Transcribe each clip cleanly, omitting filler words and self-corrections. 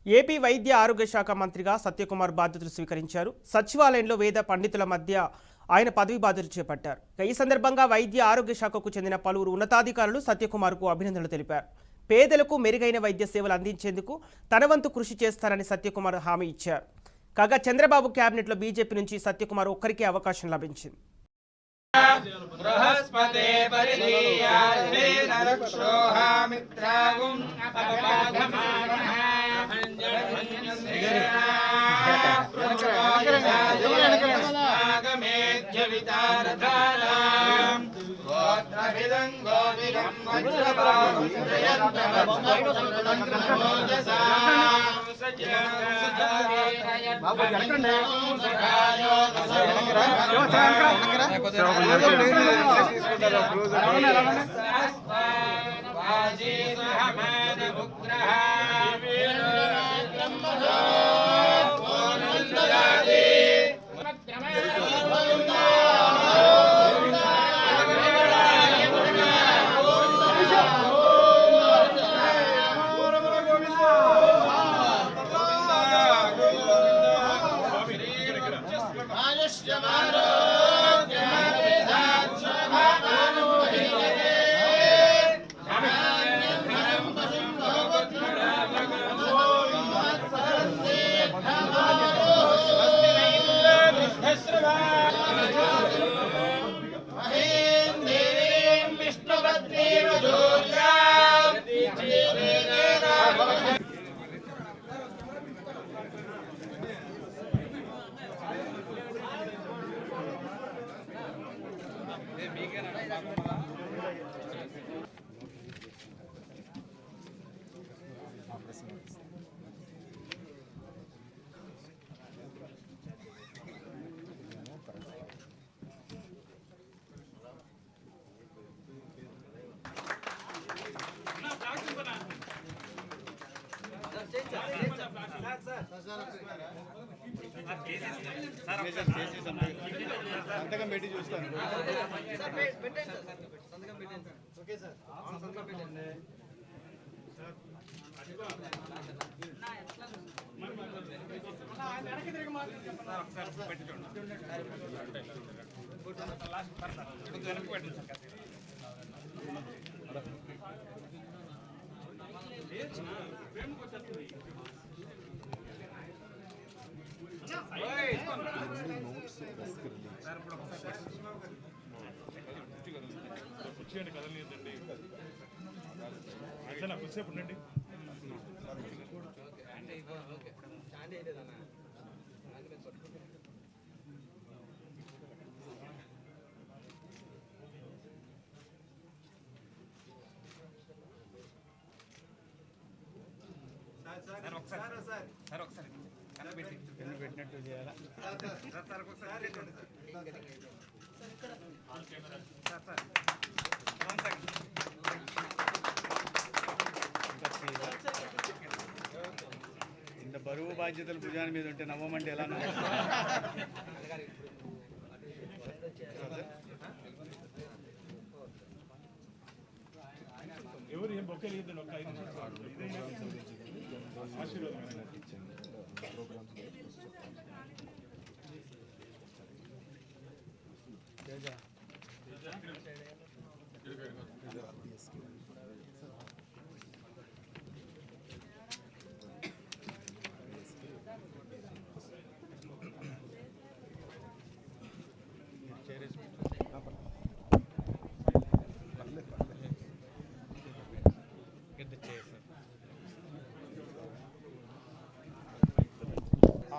AP వైద్య ఆరోగ్య శాఖ మంత్రిగా సత్యకుమార్ బాధ్యతలు స్వీకరించారు. సచివాలయంలో వేద పండితుల మధ్య ఆయన పదవి బాధ్యతలు చేపట్టారు. ఈ సందర్భంగా వైద్య ఆరోగ్య శాఖకు చెందిన పలువురు ఉన్నతాధికారులు సత్యకుమార్కు అభినందనలు తెలిపారు. పేదలకు మెరుగైన వైద్య సేవలు అందించేందుకు తన వంతు కృషి చేస్తారని సత్యకుమార్ హామీ ఇచ్చారు. కాగా చంద్రబాబు కేబినెట్లో బీజేపీ నుంచి సత్యకుమార్ ఒక్కరికే అవకాశం లభించింది. బృహస్పతే పరిదీయాధేన రక్షోహామిత్రాగుం అపగాధమానః ఆగమేధ్య వితారధారాం గోత్రవిదం గోవిదం వజ్రబాహుం సంతకం పెట్టి చూస్తాను. ఓకే సార్, సంతకం పెట్టండి. వచ్చేయండి, కదలలేదండి. అయితే నాకు వచ్చేపు ఉండండి. పెట్టినట్టు చేయాలా? ఇంత బరువు బాధ్యతలు భుజాన్ని మీద ఉంటే నవ్వమంటే ఎలా? ఎవరు ఏం బొక్క లేదు, ఒక 5 నిమిషాలు ఆశీర్వాదం.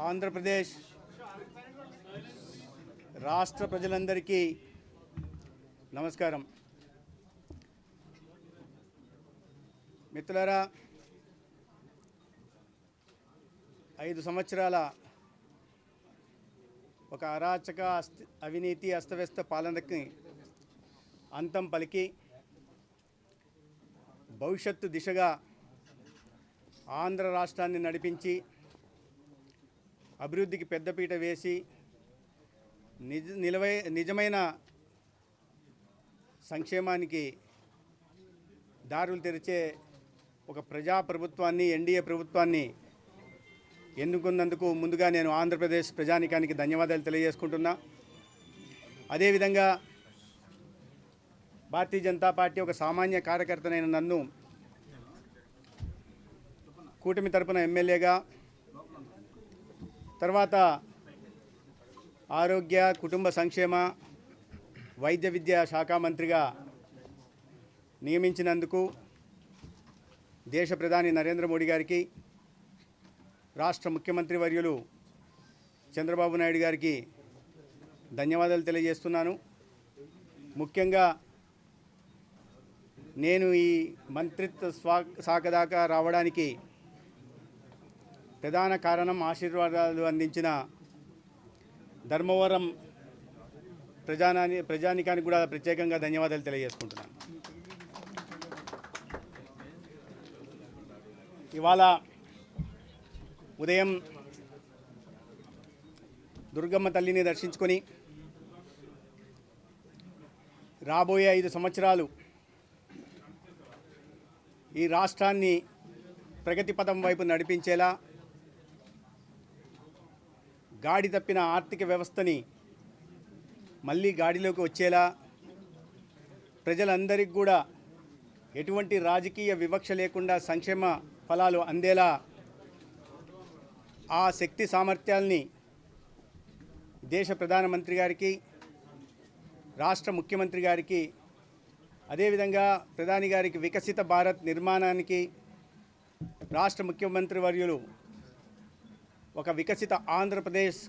ఆంధ్రప్రదేశ్ రాష్ట్ర ప్రజలందరికీ నమస్కారం. మిత్రులారా, 5 సంవత్సరాల ఒక అరాచక అవినీతి అస్తవ్యస్త పాలనకి అంతం పలికి భవిష్యత్తు దిశగా ఆంధ్ర రాష్ట్రాన్ని నడిపించి అభివృద్ధికి పెద్దపీట వేసి నిజమైన సంక్షేమానికి దారులు తెరిచే ఒక ప్రజాప్రభుత్వాన్ని, ఎన్డీఏ ప్రభుత్వాన్ని ఎన్నుకున్నందుకు ముందుగా నేను ఆంధ్రప్రదేశ్ ప్రజానీకానికి ధన్యవాదాలు తెలియజేసుకుంటున్నా. అదేవిధంగా భారతీయ జనతా పార్టీ ఒక సామాన్య కార్యకర్తనైన నన్ను కూటమి తరపున ఎమ్మెల్యేగా, తర్వాత ఆరోగ్య కుటుంబ సంక్షేమ వైద్య విద్యా శాఖ మంత్రిగా నియమించినందుకు దేశ ప్రధాని నరేంద్ర మోడీ గారికి, రాష్ట్ర ముఖ్యమంత్రి వర్యులు చంద్రబాబు నాయుడు గారికి ధన్యవాదాలు తెలియజేస్తున్నాను. ముఖ్యంగా నేను ఈ మంత్రిత్వ శాఖ దాకా రావడానికి ప్రధాన కారణం ఆశీర్వాదాలు అందించిన ధర్మవరం ప్రజానికానికి కూడా ప్రత్యేకంగా ధన్యవాదాలు తెలియజేసుకుంటున్నాను. ఇవాళ ఉదయం దుర్గమ్మ తల్లిని దర్శించుకొని రాబోయే 5 సంవత్సరాలు ఈ రాష్ట్రాన్ని ప్రగతి పథం వైపు నడిపించేలా, గాడి తప్పిన ఆర్థిక వ్యవస్థని మళ్ళీ గాడిలోకి వచ్చేలా, ప్రజలందరికీ కూడా ఎటువంటి రాజకీయ వివక్ష లేకుండా సంక్షేమ ఫలాలు అందేలా ఆ శక్తి సామర్థ్యాల్ని దేశ ప్రధానమంత్రి గారికి, రాష్ట్ర ముఖ్యమంత్రి గారికి, అదేవిధంగా ప్రధాని గారికి వికసిత భారత్ నిర్మాణానికి, రాష్ట్ర ముఖ్యమంత్రి వర్యులు ఒక వికసిత ఆంధ్రప్రదేశ్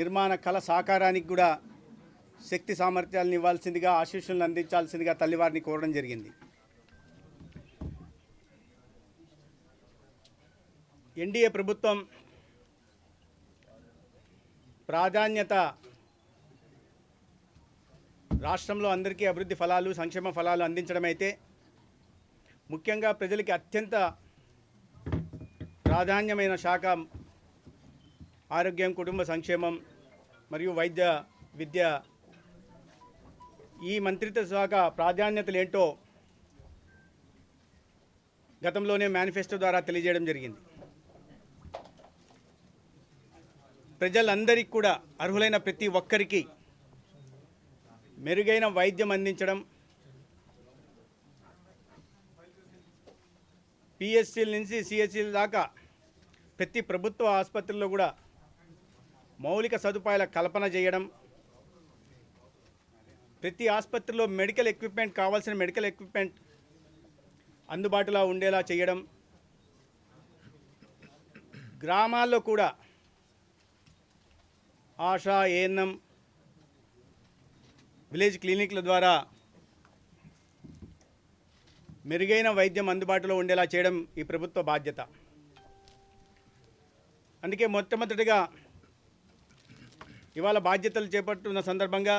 నిర్మాణ కళ సాకారానికి కూడా శక్తి సామర్థ్యాలను ఇవ్వాల్సిందిగా, ఆశీస్సులను అందించాల్సిందిగా తల్లివారిని కోరడం జరిగింది. ఎన్డీఏ ప్రభుత్వం ప్రాధాన్యత రాష్ట్రంలో అందరికీ అభివృద్ధి ఫలాలు, సంక్షేమ ఫలాలు అందించడం అయితే, ముఖ్యంగా ప్రజలకి అత్యంత ప్రాధాన్యమైన శాఖ ఆరోగ్యం, కుటుంబ సంక్షేమం మరియు వైద్య విద్య, ఈ మంత్రిత్వ శాఖ ప్రాధాన్యతలు ఏంటో గతంలోనే మేనిఫెస్టో ద్వారా తెలియజేయడం జరిగింది. ప్రజలందరికీ కూడా, అర్హులైన ప్రతి ఒక్కరికి మెరుగైన వైద్యం అందించడం, పిఎస్సీల నుంచి సిఎస్సీల దాకా ప్రతి ప్రభుత్వ ఆసుపత్రుల్లో కూడా మౌలిక సదుపాయాల కల్పన చేయడం, ప్రతి ఆసుపత్రిలో మెడికల్ ఎక్విప్మెంట్, కావాల్సిన మెడికల్ ఎక్విప్మెంట్ అందుబాటులో ఉండేలా చేయడం, గ్రామాల్లో కూడా ఆశా, ఏఎన్ఎం, విలేజ్ క్లినిక్ల ద్వారా మెరుగైన వైద్యం అందుబాటులో ఉండేలా చేయడం ఈ ప్రభుత్వ బాధ్యత. అందుకే మొట్టమొదటిగా ఇవాళ బాధ్యతలు చేపట్టున్న సందర్భంగా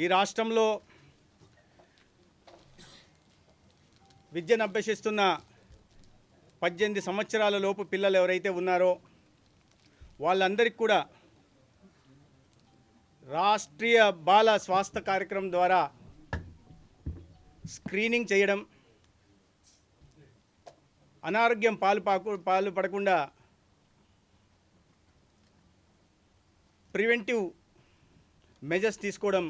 ఈ రాష్ట్రంలో విద్యను అభ్యసిస్తున్న 18 సంవత్సరాల లోపు పిల్లలు ఎవరైతే ఉన్నారో వాళ్ళందరికీ కూడా రాష్ట్రీయ బాల స్వాస్థ్య కార్యక్రమం ద్వారా స్క్రీనింగ్ చేయడం, అనారోగ్యం పాలు పడకుండా ప్రివెంటివ్ మెజర్స్ తీసుకోవడం,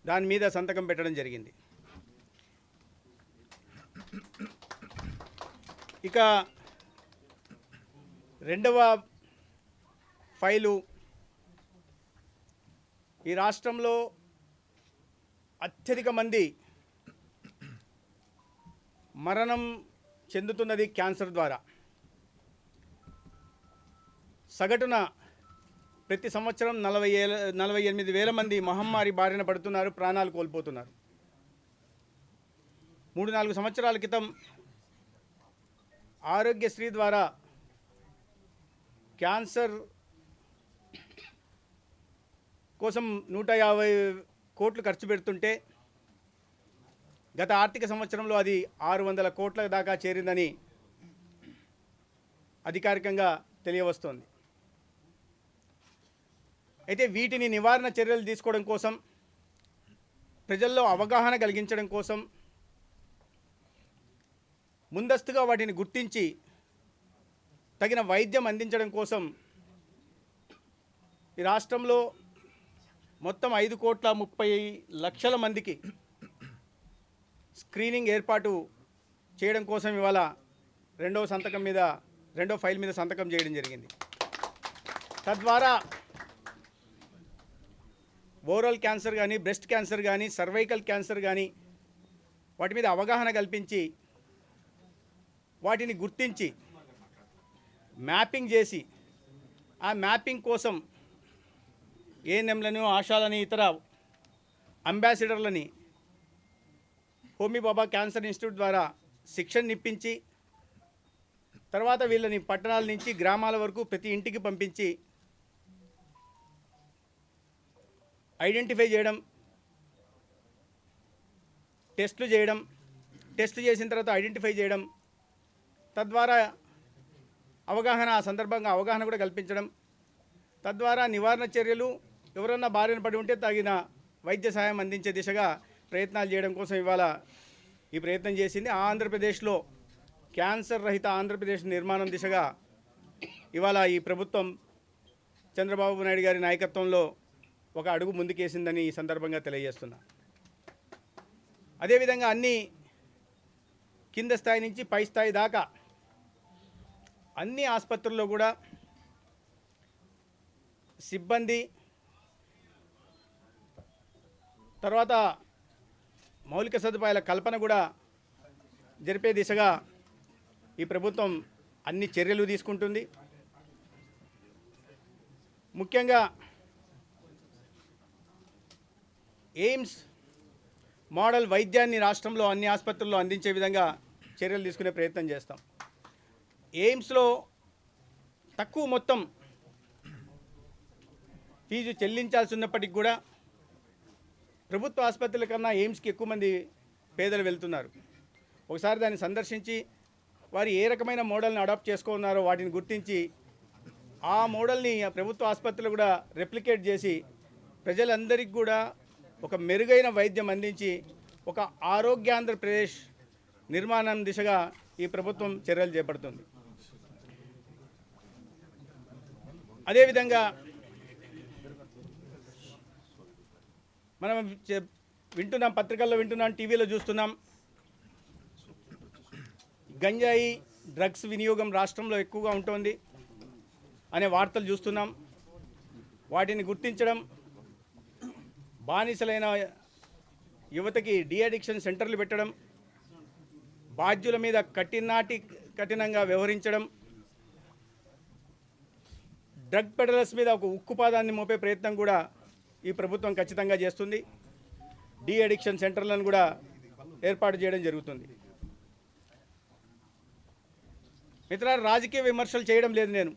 దాని మీద సంతకం పెట్టడం జరిగింది. ఇక రెండవ ఫైలు, ఈ రాష్ట్రంలో అత్యధిక మంది మరణం చెందుతున్నది క్యాన్సర్ ద్వారా. సగటున ప్రతి సంవత్సరం 48,000 మంది మహమ్మారి బారిన పడుతున్నారు, ప్రాణాలు కోల్పోతున్నారు. 3-4 సంవత్సరాల క్రితం ఆరోగ్యశ్రీ ద్వారా క్యాన్సర్ కోసం 150 కోట్లు ఖర్చు పెడుతుంటే గత ఆర్థిక సంవత్సరంలో అది 600 కోట్ల దాకా చేరిందని అధికారికంగా తెలియవస్తోంది. అయితే వీటిని నివారణ చర్యలు తీసుకోవడం కోసం, ప్రజల్లో అవగాహన కలిగించడం కోసం ముందస్తుగా వాటిని గుర్తించి తగిన వైద్యం అందించడం కోసం ఈ రాష్ట్రంలో మొత్తం 5,30,00,000 మందికి స్క్రీనింగ్ ఏర్పాటు చేయడం కోసం ఇవాళ రెండో ఫైల్ మీద సంతకం చేయడం జరిగింది. తద్వారా ఓరల్ క్యాన్సర్ కానీ, బ్రెస్ట్ క్యాన్సర్ కానీ, సర్వైకల్ క్యాన్సర్ కానీ వాటి మీద అవగాహన కల్పించి వాటిని గుర్తించి మ్యాపింగ్ చేసి ఆ మ్యాపింగ్ కోసం ఏఎన్ఎంలను, ఆశాలని, ఇతర అంబాసిడర్లని హోమీ బాబా క్యాన్సర్ ఇన్స్టిట్యూట్ ద్వారా శిక్షణ ఇప్పించి తర్వాత వీళ్ళని పట్టణాల నుంచి గ్రామాల వరకు ప్రతి ఇంటికి పంపించి ఐడెంటిఫై చేయడం, టెస్టులు చేసిన తర్వాత ఐడెంటిఫై చేయడం, తద్వారా ఆ సందర్భంగా అవగాహన కూడా కల్పించడం, తద్వారా నివారణ చర్యలు, ఎవరన్నా బారిన పడి ఉంటే తగిన వైద్య సహాయం అందించే దిశగా ప్రయత్నాలు చేయడం కోసం ఇవాళ ఈ ప్రయత్నం చేసింది. ఆంధ్రప్రదేశ్లో క్యాన్సర్ రహిత ఆంధ్రప్రదేశ్ నిర్మాణం దిశగా ఇవాళ ఈ ప్రభుత్వం చంద్రబాబు నాయుడు గారి నాయకత్వంలో ఒక అడుగు ముందుకేసిందని ఈ సందర్భంగా తెలియజేస్తున్నా. అదేవిధంగా అన్ని కింద స్థాయి నుంచి పై స్థాయి దాకా అన్ని ఆసుపత్రుల్లో కూడా సిబ్బంది, తర్వాత మౌలిక సదుపాయాల కల్పన కూడా జరిపే దిశగా ఈ ప్రభుత్వం అన్ని చర్యలు తీసుకుంటుంది. ముఖ్యంగా ఎయిమ్స్ మోడల్ వైద్యాన్ని రాష్ట్రంలో అన్ని ఆసుపత్రుల్లో అందించే విధంగా చర్యలు తీసుకునే ప్రయత్నం చేస్తాం. ఎయిమ్స్లో తక్కువ మొత్తం ఫీజు చెల్లించాల్సి ఉన్నప్పటికీ కూడా ప్రభుత్వ ఆసుపత్రుల కన్నా ఎయిమ్స్కి ఎక్కువ మంది పేదలు వెళ్తున్నారు. ఒకసారి దాన్ని సందర్శించి వారు ఏ రకమైన మోడల్ని అడాప్ట్ చేసుకున్నారో వాటిని గుర్తించి ఆ మోడల్ని ప్రభుత్వ ఆసుపత్రులు కూడా రెప్లికేట్ చేసి ప్రజలందరికీ కూడా ఒక మెరుగైన వైద్యం అందించి ఒక ఆరోగ్యాంధ్రప్రదేశ్ నిర్మాణం దిశగా ఈ ప్రభుత్వం చర్యలు చేపడుతుంది. అదేవిధంగా మనం వింటున్నాం, పత్రికల్లో వింటున్నాం, టీవీలో చూస్తున్నాం, గంజాయి డ్రగ్స్ వినియోగం రాష్ట్రంలో ఎక్కువగా ఉంటుంది అనే వార్తలు చూస్తున్నాం. వాటిని గుర్తించడం, బానిసలైన యువతకి డీఅడిక్షన్ సెంటర్లు పెట్టడం, బాధ్యుల మీద కఠినంగా వ్యవహరించడం, డ్రగ్ పెడలర్స్ మీద ఒక ఉక్కుపాదాన్ని మోపే ప్రయత్నం కూడా ఈ ప్రభుత్వం ఖచ్చితంగా చేస్తుంది. డీఅడిక్షన్ సెంటర్లను కూడా ఏర్పాటు చేయడం జరుగుతుంది. మిత్రులారా, రాజకీయ విమర్శలు చేయడం లేదు నేను,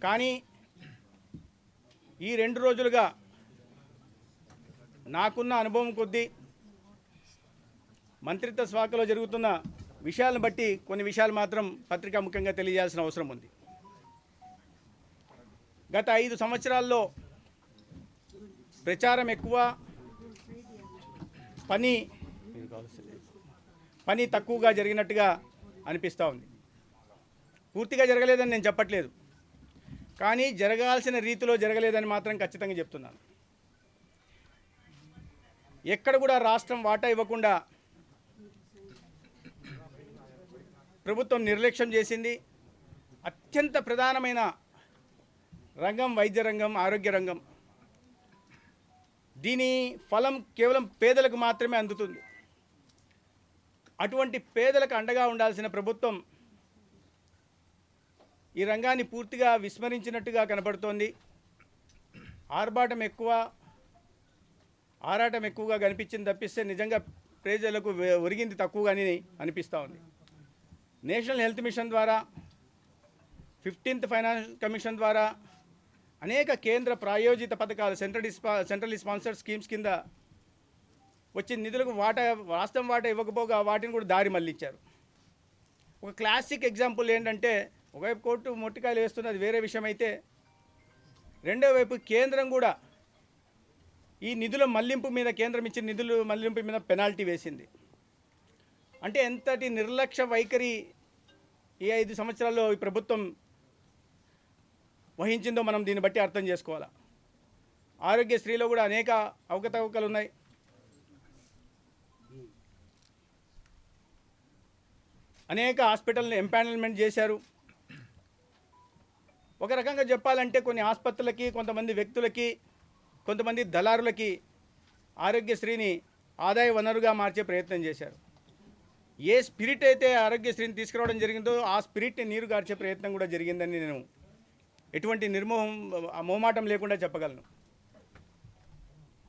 కానీ ఈ 2 రోజులుగా నాకున్న అనుభవం కొద్దీ మంత్రిత్వ శాఖలో జరుగుతున్న విషయాలను బట్టి కొన్ని విషయాలు మాత్రం పత్రికా ముఖ్యంగా తెలియజేయాల్సిన అవసరం ఉంది. గత 5 సంవత్సరాల్లో ప్రచారం ఎక్కువ, పని తక్కువగా జరిగినట్టుగా అనిపిస్తూ ఉంది. పూర్తిగా జరగలేదని నేను చెప్పట్లేదు, కానీ జరగాల్సిన రీతిలో జరగలేదని మాత్రం ఖచ్చితంగా చెప్తున్నాను. ఎక్కడ కూడా రాష్ట్రం వాటా ఇవ్వకుండా ప్రభుత్వం నిర్లక్ష్యం చేసింది. అత్యంత ప్రధానమైన రంగం వైద్య రంగం, ఆరోగ్య రంగం. దీని ఫలం కేవలం పేదలకు మాత్రమే అందుతుంది. అటువంటి పేదలకు అండగా ఉండాల్సిన ప్రభుత్వం ఈ రంగాన్ని పూర్తిగా విస్మరించినట్టుగా కనపడుతోంది. ఆరాటం ఎక్కువగా కనిపించింది తప్పిస్తే నిజంగా ప్రజలకు ఒరిగింది తక్కువగానే అనిపిస్తూ ఉంది. నేషనల్ హెల్త్ మిషన్ ద్వారా, 15th ఫైనాన్స్ కమిషన్ ద్వారా అనేక కేంద్ర ప్రాయోజిత పథకాలు, సెంట్రల్ స్పాన్సర్డ్ స్కీమ్స్ కింద వచ్చిన నిధులకు వాస్తవం వాటా ఇవ్వకపోగా వాటిని కూడా దారి మళ్లించారు. ఒక క్లాసిక్ ఎగ్జాంపుల్ ఏంటంటే, ఒకవైపు కోర్టు మొట్టికాయలు వేస్తున్నది వేరే విషయం అయితే, రెండో వైపు కేంద్రం కూడా ఈ నిధుల మళ్లింపు మీద, కేంద్రం ఇచ్చిన నిధుల మళ్లింపు మీద పెనాల్టీ వేసింది. అంటే ఎంతటి నిర్లక్ష్య వైఖరి ఈ 5 సంవత్సరాల్లో ఈ ప్రభుత్వం వహించిందో మనం దీన్ని బట్టి అర్థం చేసుకోవాలి. ఆరోగ్యశ్రీలో కూడా అనేక అవకతవకలు ఉన్నాయి. అనేక హాస్పిటల్ని ఎంపానల్మెంట్ చేశారు. ఒక రకంగా చెప్పాలంటే కొన్ని ఆసుపత్రులకి, కొంతమంది వ్యక్తులకి, కొంతమంది దళారులకి ఆరోగ్యశ్రీని ఆదాయ వనరుగా మార్చే ప్రయత్నం చేశారు. ఏ స్పిరిట్ అయితే ఆరోగ్యశ్రీని తీసుకురావడం జరిగిందో ఆ స్పిరిట్ని నీరు గార్చే ప్రయత్నం కూడా జరిగిందని నేను ఎటువంటి మోమాటం లేకుండా చెప్పగలను.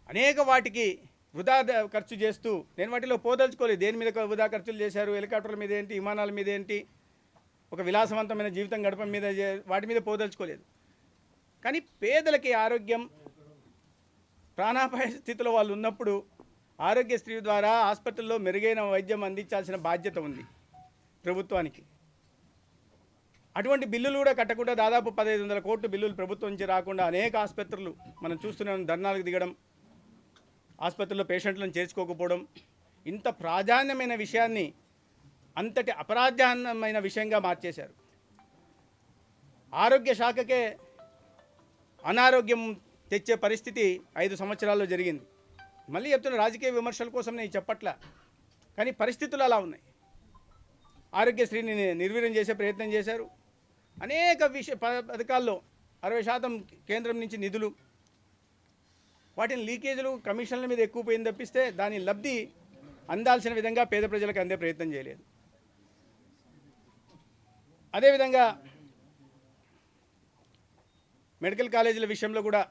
అనేక వాటికి వృధా ఖర్చు చేస్తూ నేను వాటిలో పోదలుచుకోలేదు. దేని మీద వృధా ఖర్చులు చేశారు, హెలికాప్టర్ల మీద ఏంటి, విమానాల మీద ఏంటి, ఒక విలాసవంతమైన జీవితం గడపం మీద వాటి మీద పోదలుచుకోలేదు. కానీ పేదలకి ఆరోగ్యం ప్రాణాపాయ స్థితిలో వాళ్ళు ఉన్నప్పుడు ఆరోగ్యశ్రీ ద్వారా ఆసుపత్రుల్లో మెరుగైన వైద్యం అందించాల్సిన బాధ్యత ఉంది ప్రభుత్వానికి. అటువంటి బిల్లులు కూడా కట్టకుండా దాదాపు 1500 కోట్ల బిల్లులు ప్రభుత్వం నుంచి రాకుండా అనేక ఆసుపత్రులు మనం చూస్తున్నాం ధర్నాలకు దిగడం, ఆసుపత్రుల్లో పేషెంట్లను చేర్చుకోకపోవడం, ఇంత ప్రాధాన్యమైన విషయాన్ని అంతటి అపరాధాన్యమైన విషయంగా మార్చేశారు. ఆరోగ్య శాఖకే అనారోగ్యం తెచ్చే పరిస్థితి 5 సంవత్సరాల్లో జరిగింది. మళ్ళీ చెప్తున్న రాజకీయ విమర్శల కోసం నేను చెప్పట్లా, కానీ పరిస్థితులు అలా ఉన్నాయి. ఆరోగ్యశ్రీని నిర్వీర్యం చేసే ప్రయత్నం చేశారు. అనేక పథకాల్లో 60% కేంద్రం నుంచి నిధులు, వాటిని లీకేజీలు కమిషన్ల మీద ఎక్కువ పోయింది తప్పిస్తే దాని లబ్ధి అందాల్సిన విధంగా పేద ప్రజలకు అందే ప్రయత్నం చేయలేదు. అదేవిధంగా మెడికల్ కాలేజీల విషయంలో కూడా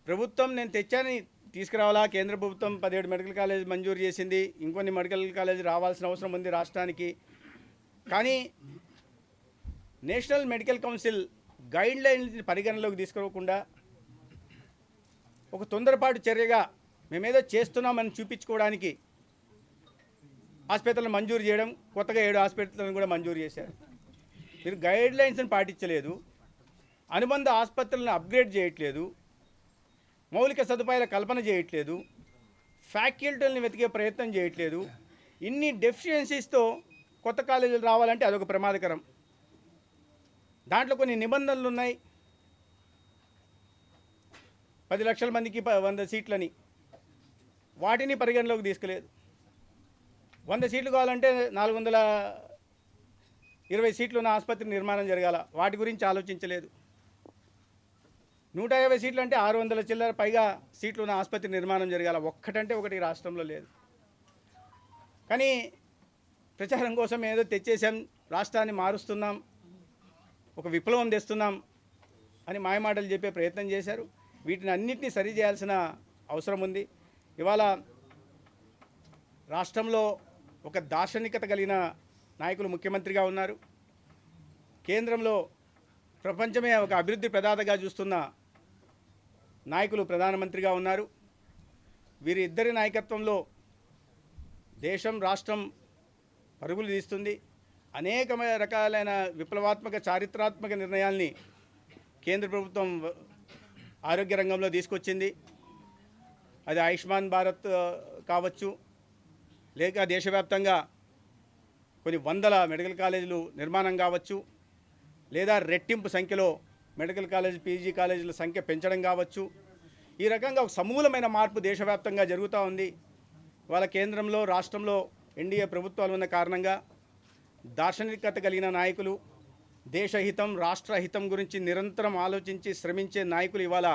ప్రభుత్వం నేను తెచ్చాని తీసుకురావాలా, కేంద్ర ప్రభుత్వం 17 మెడికల్ కాలేజ్ మంజూరు చేసింది, ఇంకొన్ని మెడికల్ కాలేజ్ రావాల్సిన అవసరం ఉంది రాష్ట్రానికి. కానీ national medical council guide lines పరిగణలోకి తీసుకోకుండా ఒక తొందరపాటు చర్యగా మేమేదో చేస్తున్నామని చూపించుకోవడానికి ఆసుపత్రులను మంజూరు చేయడం, కొత్తగా 7 ఆసుపత్రులను కూడా మంజూరు చేశారు. మీరు గైడ్ లైన్స్ని పాటించలేదు, అనుబంధ ఆసుపత్రులను అప్గ్రేడ్ చేయట్లేదు, మౌలిక సదుపాయాల కల్పన చేయట్లేదు, ఫ్యాకల్టీలను వెతికే ప్రయత్నం చేయట్లేదు. ఇన్ని డెఫిషియన్సీస్తో కొత్త కాలేజీలు రావాలంటే అదొక ప్రమాదకరం. దాంట్లో కొన్ని నిబంధనలు ఉన్నాయి. 10 లక్షల మందికి 100 సీట్లని, వాటిని పరిగణలోకి తీసుకోలేదు. 100 సీట్లు కావాలంటే 420 సీట్లు ఉన్న ఆసుపత్రి నిర్మాణం జరగాల, వాటి గురించి ఆలోచించలేదు. 150 సీట్లు అంటే 600 చిల్లర పైగా సీట్లు ఉన్న ఆసుపత్రి నిర్మాణం జరగాల, ఒక్కటంటే ఒకటి రాష్ట్రంలో లేదు. కానీ ప్రచారం కోసం ఏదో తెచ్చేసాం, రాష్ట్రాన్ని మారుస్తున్నాం, ఒక విప్లవం తెస్తున్నాం అని మాయమాటలు చెప్పే ప్రయత్నం చేశారు. వీటిని అన్నింటినీ సరి చేయాల్సిన అవసరం ఉంది. ఇవాళ రాష్ట్రంలో ఒక దార్శనికత కలిగిన నాయకులు ముఖ్యమంత్రిగా ఉన్నారు. కేంద్రంలో ప్రపంచమే ఒక అభివృద్ధి ప్రదాతగా చూస్తున్న నాయకులు ప్రధానమంత్రిగా ఉన్నారు. వీరి ఇద్దరి నాయకత్వంలో దేశం, రాష్ట్రం పరుగులు తీస్తుంది. అనేక రకాలైన విప్లవాత్మక, చారిత్రాత్మక నిర్ణయాల్ని కేంద్ర ప్రభుత్వం ఆరోగ్య రంగంలో తీసుకొచ్చింది. అది ఆయుష్మాన్ భారత్ కావచ్చు, లేక దేశవ్యాప్తంగా కొన్ని 100 మెడికల్ కాలేజీలు నిర్మాణం కావచ్చు, లేదా రెట్టింపు సంఖ్యలో మెడికల్ కాలేజ్, పీజీ కాలేజీల సంఖ్య పెంచడం కావచ్చు. ఈ రకంగా ఒక సమూలమైన మార్పు దేశవ్యాప్తంగా జరుగుతూ ఉంది. ఇవాళ కేంద్రంలో, రాష్ట్రంలో ఎన్డీఏ ప్రభుత్వాలు ఉన్న కారణంగా దార్శనికత కలిగిన నాయకులు, దేశహితం, రాష్ట్రహితం గురించి నిరంతరం ఆలోచించి శ్రమించే నాయకులు ఇవాళ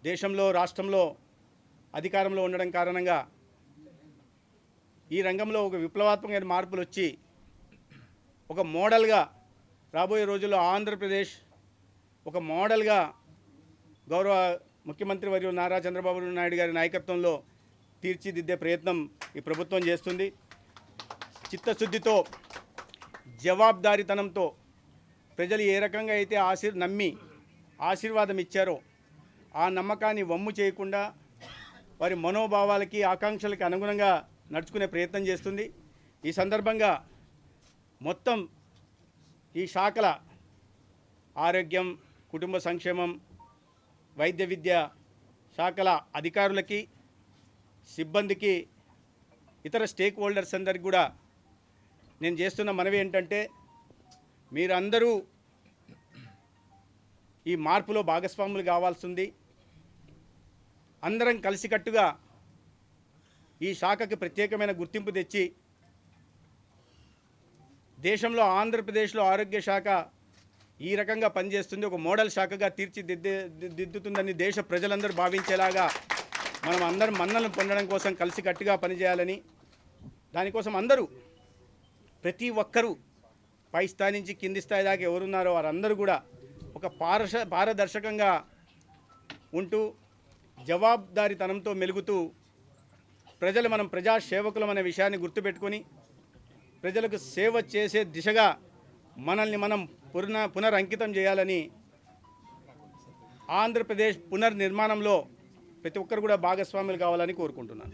దేశంలో, రాష్ట్రంలో అధికారంలో ఉండడం కారణంగా ఈ రంగంలో ఒక విప్లవాత్మకమైన మార్పులు వచ్చి ఒక మోడల్గా రాబోయే రోజుల్లో ఆంధ్రప్రదేశ్ ఒక మోడల్గా గౌరవ ముఖ్యమంత్రి వర్యులు నారా చంద్రబాబు నాయుడు గారి నాయకత్వంలో తీర్చిదిద్దే ప్రయత్నం ఈ ప్రభుత్వం చేస్తుంది. చిత్తశుద్ధితో, జవాబుదారీతనంతో ప్రజలు ఏ రకంగా అయితే నమ్మి ఆశీర్వాదం ఇచ్చారో ఆ నమ్మకాన్ని వమ్ము చేయకుండా వారి మనోభావాలకి, ఆకాంక్షలకి అనుగుణంగా నడుచుకునే ప్రయత్నం చేస్తుంది. ఈ సందర్భంగా మొత్తం ఈ శాఖల ఆరోగ్యం, కుటుంబ సంక్షేమం, వైద్య విద్య శాఖల అధికారులకి, సిబ్బందికి, ఇతర స్టేక్ హోల్డర్స్ అందరికీ కూడా నేను చేస్తున్న మనవి ఏంటంటే మీరందరూ ఈ మార్పులో భాగస్వాములు కావాల్సింది. అందరం కలిసికట్టుగా ఈ శాఖకి ప్రత్యేకమైన గుర్తింపు తెచ్చి దేశంలో ఆంధ్రప్రదేశ్లో ఆరోగ్య శాఖ ఈ రకంగా పనిచేస్తుంది, ఒక మోడల్ శాఖగా తీర్చిదిద్దుతుందని దేశ ప్రజలందరూ భావించేలాగా మనం అందరం మన్నలను పొందడం కోసం కలిసికట్టుగా పనిచేయాలని, దానికోసం అందరూ ప్రతి ఒక్కరూ పై స్థాయి నుంచి కింది స్థాయి దాకా ఎవరున్నారో వారందరూ కూడా ఒక పారదర్శకంగా ఉంటూ జవాబుదారీతనంతో మెలుగుతూ మనం ప్రజాసేవకులం అనే విషయాన్ని గుర్తుపెట్టుకొని ప్రజలకు సేవ చేసే దిశగా మనల్ని మనం పునరంకితం చేయాలని, ఆంధ్రప్రదేశ్ పునర్నిర్మాణంలో ప్రతి ఒక్కరు కూడా భాగస్వాములు కావాలని కోరుకుంటున్నాను.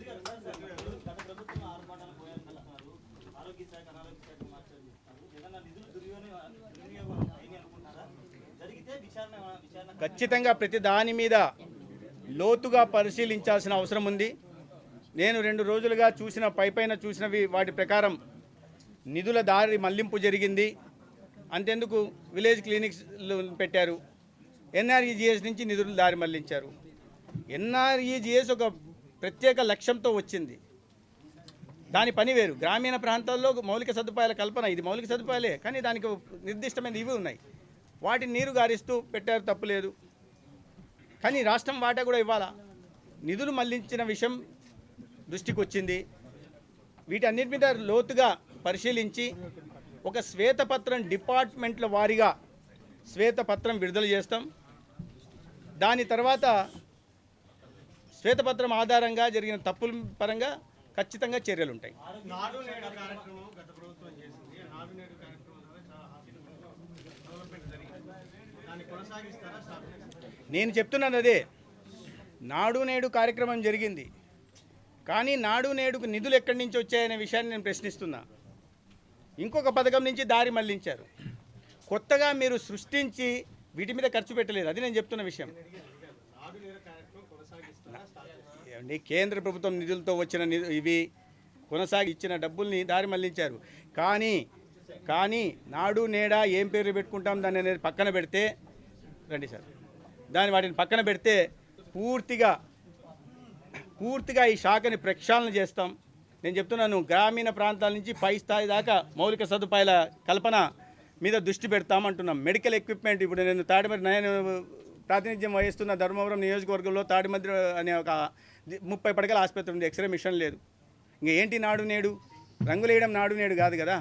ఖచ్చితంగా ప్రతి దాని మీద లోతుగా పరిశీలించాల్సిన అవసరం ఉంది. నేను 2 రోజులుగా చూసిన పైపైన చూసినవి వాటి ప్రకారం నిధుల దారి మళ్లింపు జరిగింది. అంతెందుకు విలేజ్ క్లినిక్స్లు పెట్టారు, ఎన్ఆర్ఈజీఎస్ నుంచి నిధులు దారి మళ్లించారు. ఎన్ఆర్ఈజీఎస్ ఒక ప్రత్యేక లక్ష్యంతో వచ్చింది, దాని పని వేరు. గ్రామీణ ప్రాంతాల్లో మౌలిక సదుపాయాల కల్పన, ఇది మౌలిక సదుపాయాలే కానీ దానికి నిర్దిష్టమైన ఇవి ఉన్నాయి, వాటిని నీరు గారిస్తూ పెట్టారు, తప్పులేదు. కానీ రాష్ట్రం వాటా కూడా ఇవ్వాలా. నిధులు మళ్లించిన విషయం దృష్టికి వచ్చింది. వీటన్నిటి మీద లోతుగా పరిశీలించి ఒక శ్వేతపత్రం డిపార్ట్మెంట్ల వారీగా శ్వేతపత్రం విడుదల చేస్తాం. దాని తర్వాత శ్వేతపత్రం ఆధారంగా జరిగిన తప్పుల పరంగా ఖచ్చితంగా చర్యలు ఉంటాయి. నేను చెప్తున్నాను అదే, నాడు నేడు కార్యక్రమం జరిగింది కానీ నాడు నేడుకు నిధులు ఎక్కడి నుంచి వచ్చాయనే విషయాన్ని నేను ప్రశ్నిస్తున్నా. ఇంకొక పథకం నుంచి దారి మళ్లించారు, కొత్తగా మీరు సృష్టించి వీటి మీద ఖర్చు పెట్టలేదు, అది నేను చెప్తున్న విషయం. ఏమండి, కేంద్ర ప్రభుత్వం నిధులతో వచ్చిన ఇవి కొనసాగి ఇచ్చిన డబ్బుల్ని దారి మళ్లించారు. కానీ నాడు నేడా ఏం పేరు పెట్టుకుంటాం దాన్ని అనేది పక్కన పెడితే, రండి సార్, వాటిని పక్కన పెడితే పూర్తిగా ఈ శాఖని ప్రక్షాళన చేస్తాం. నేను చెప్తున్నాను, గ్రామీణ ప్రాంతాల నుంచి పై స్థాయి దాకా మౌలిక సదుపాయాల కల్పన మీద దృష్టి పెడతామంటున్నాం. మెడికల్ ఎక్విప్మెంట్, ఇప్పుడు నేను ప్రాతినిధ్యం వహిస్తున్న ధర్మవరం నియోజకవర్గంలో తాడిమద్రి అనే ఒక 30 పడకల ఆసుపత్రి ఉంది, ఎక్స్రే మిషన్ లేదు. ఇంకా ఏంటి నాడు నేడు? రంగులు వేయడం నాడు నేడు కాదు కదా.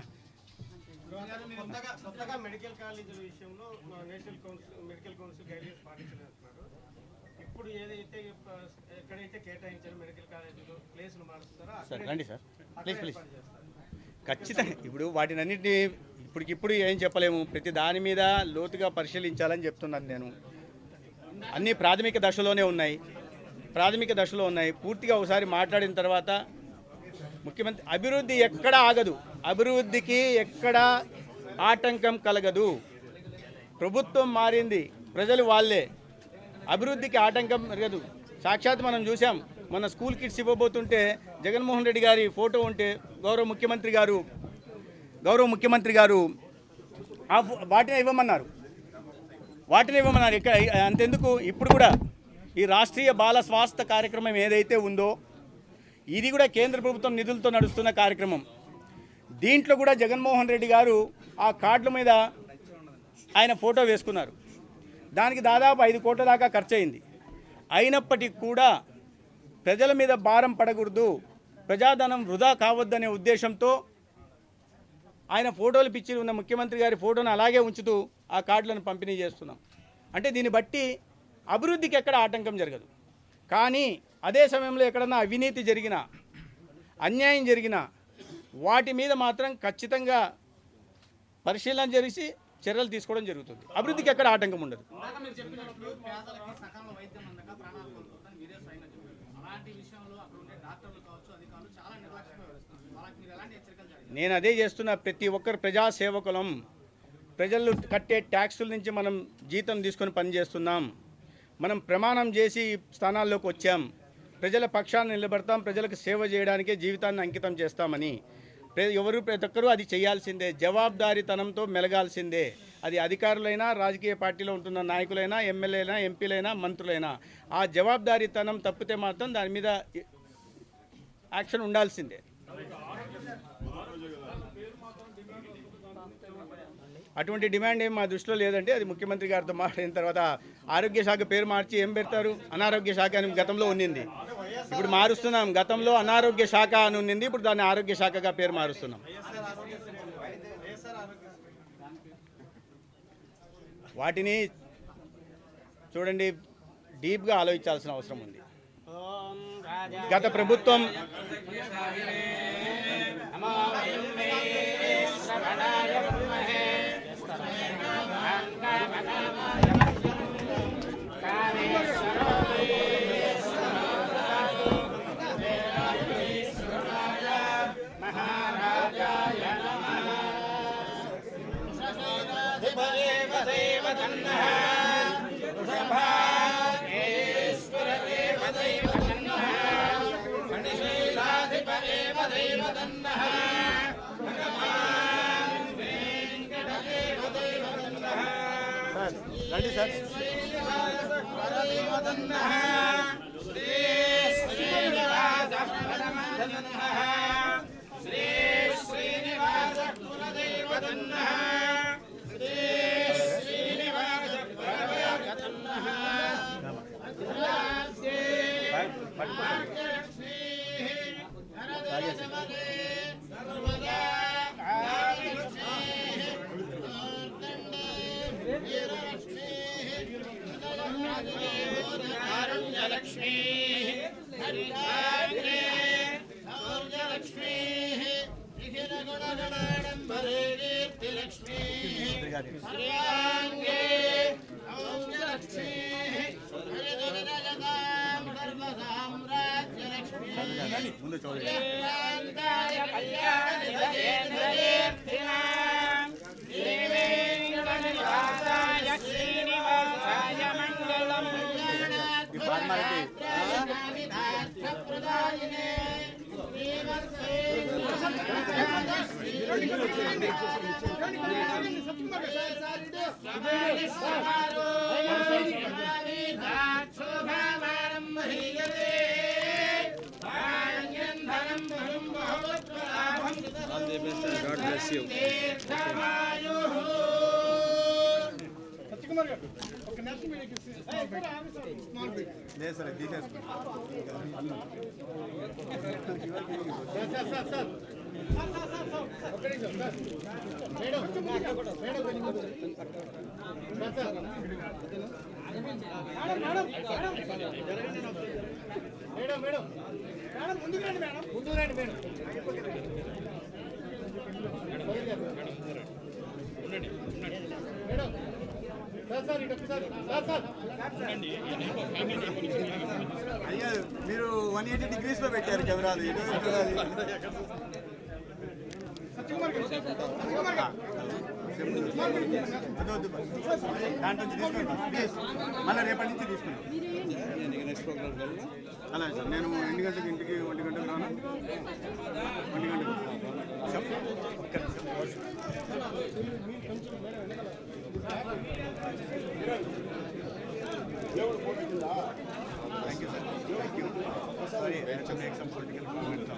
మెడికల్ కాలేజీల విషయంలో నేషనల్ మెడికల్ కౌన్సిల్ గైడ్లైన్స్ పాటించాలంటున్నారు. ఇప్పుడు ఏదైతే ఎక్కడైతే కేటాయించారో మెడికల్ కాలేజీలో ప్లేస్లు మారుస్తారో సార్, రండి సార్, ప్లీజ్. ఖచ్చితంగా ఇప్పుడు వాటిని అన్నింటినీ ఇప్పటికిప్పుడు ఏం చెప్పలేము, ప్రతి దాని మీద లోతుగా పరిశీలించాలని చెప్తున్నాను నేను. అన్నీ ప్రాథమిక దశలో ఉన్నాయి. పూర్తిగా ఒకసారి మాట్లాడిన తర్వాత ముఖ్యమంత్రి, అభివృద్ధి ఎక్కడ ఆగదు, అభివృద్ధికి ఎక్కడ ఆటంకం కలగదు. ప్రభుత్వం మారింది, ప్రజలు వాళ్ళే, అభివృద్ధికి ఆటంకం కలగదు. సాక్షాత్ మనం చూసాం, మన స్కూల్ కిట్స్ ఇవ్వబోతుంటే జగన్మోహన్ రెడ్డి గారి ఫోటో ఉంటే గౌరవ ముఖ్యమంత్రి గారు వాటిని ఇవ్వమన్నారు. ఇక్కడ అంతెందుకు, ఇప్పుడు కూడా ఈ రాష్ట్రీయ బాల స్వాస్థ్య కార్యక్రమం ఏదైతే ఉందో ఇది కూడా కేంద్ర ప్రభుత్వం నిధులతో నడుస్తున్న కార్యక్రమం. దీంట్లో కూడా జగన్మోహన్ రెడ్డి గారు ఆ కార్డుల మీద ఆయన ఫోటో వేసుకున్నారు. దానికి దాదాపు 5 కోట్ల దాకా ఖర్చు అయింది. అయినప్పటికీ కూడా ప్రజల మీద భారం పడకూడదు, ప్రజాధనం వృధా కావద్దనే ఉద్దేశంతో ఆయన ఫోటోలు పిచ్చి ఉన్న ముఖ్యమంత్రి గారి ఫోటోను అలాగే ఉంచుతూ ఆ కార్డులను పంపిణీ చేస్తున్నాం. అంటే దీన్ని బట్టి అభివృద్ధికి ఎక్కడ ఆటంకం జరగదు. కానీ అదే సమయంలో ఎక్కడన్నా అవినీతి జరిగినా, అన్యాయం జరిగినా వాటి మీద మాత్రం ఖచ్చితంగా పరిశీలన చేసి చర్యలు తీసుకోవడం జరుగుతుంది. అభివృద్ధికి ఎక్కడ ఆటంకం ఉండదు. నేను అదే చేస్తున్న, ప్రతి ఒక్కరు ప్రజాసేవకులం. ప్రజలు కట్టే ట్యాక్సుల నుంచి మనం జీతం తీసుకొని పనిచేస్తున్నాం. మనం ప్రమాణం చేసి స్థానాల్లోకి వచ్చాం. ప్రజల పక్షాన్ని నిలబడతాం, ప్రజలకు సేవ చేయడానికే జీవితాన్ని అంకితం చేస్తామని. ఎవరు ప్రతి ఒక్కరూ అది చేయాల్సిందే, జవాబుదారీతనంతో మెలగాల్సిందే. అది అధికారులైనా, రాజకీయ పార్టీలో ఉంటున్న నాయకులైనా, ఎమ్మెల్యేలైనా, ఎంపీలైనా, మంత్రులైనా ఆ జవాబుదారీతనం తప్పితే మాత్రం దాని మీద యాక్షన్ ఉండాల్సిందే. అటువంటి డిమాండ్ ఏం మా దృష్టిలో లేదంటే అది ముఖ్యమంత్రి గారితో మాట్లాడిన తర్వాత ఆరోగ్య శాఖ పేరు మార్చి ఏం పెడతారు, అనారోగ్య శాఖ అని గతంలో ఉన్నింది, ఇప్పుడు మారుస్తున్నాం. గతంలో అనారోగ్య శాఖ అని ఉన్నింది, ఇప్పుడు దాన్ని ఆరోగ్య శాఖగా పేరు మారుస్తున్నాం. వాటిని చూడండి, డీప్గా ఆలోచించాల్సిన అవసరం ఉంది. గత ప్రభుత్వం రండి సార్. ముందు చూడండి. God bless you. లేదు సార్, అయ్యా మీరు 180 degrees లో పెట్టారు కెమెరాలు. దాంట్లో తీసుకోండి ప్లీజ్, మళ్ళీ రేపటి నుంచి తీసుకుంటాం. అలాగే సార్, నేను ఎన్ని గంటలకు ఇంటికి 1 గంటకు రాను, 1 గంటకు. Thank you, sir. Thank you. Sorry, I have to make some political comments.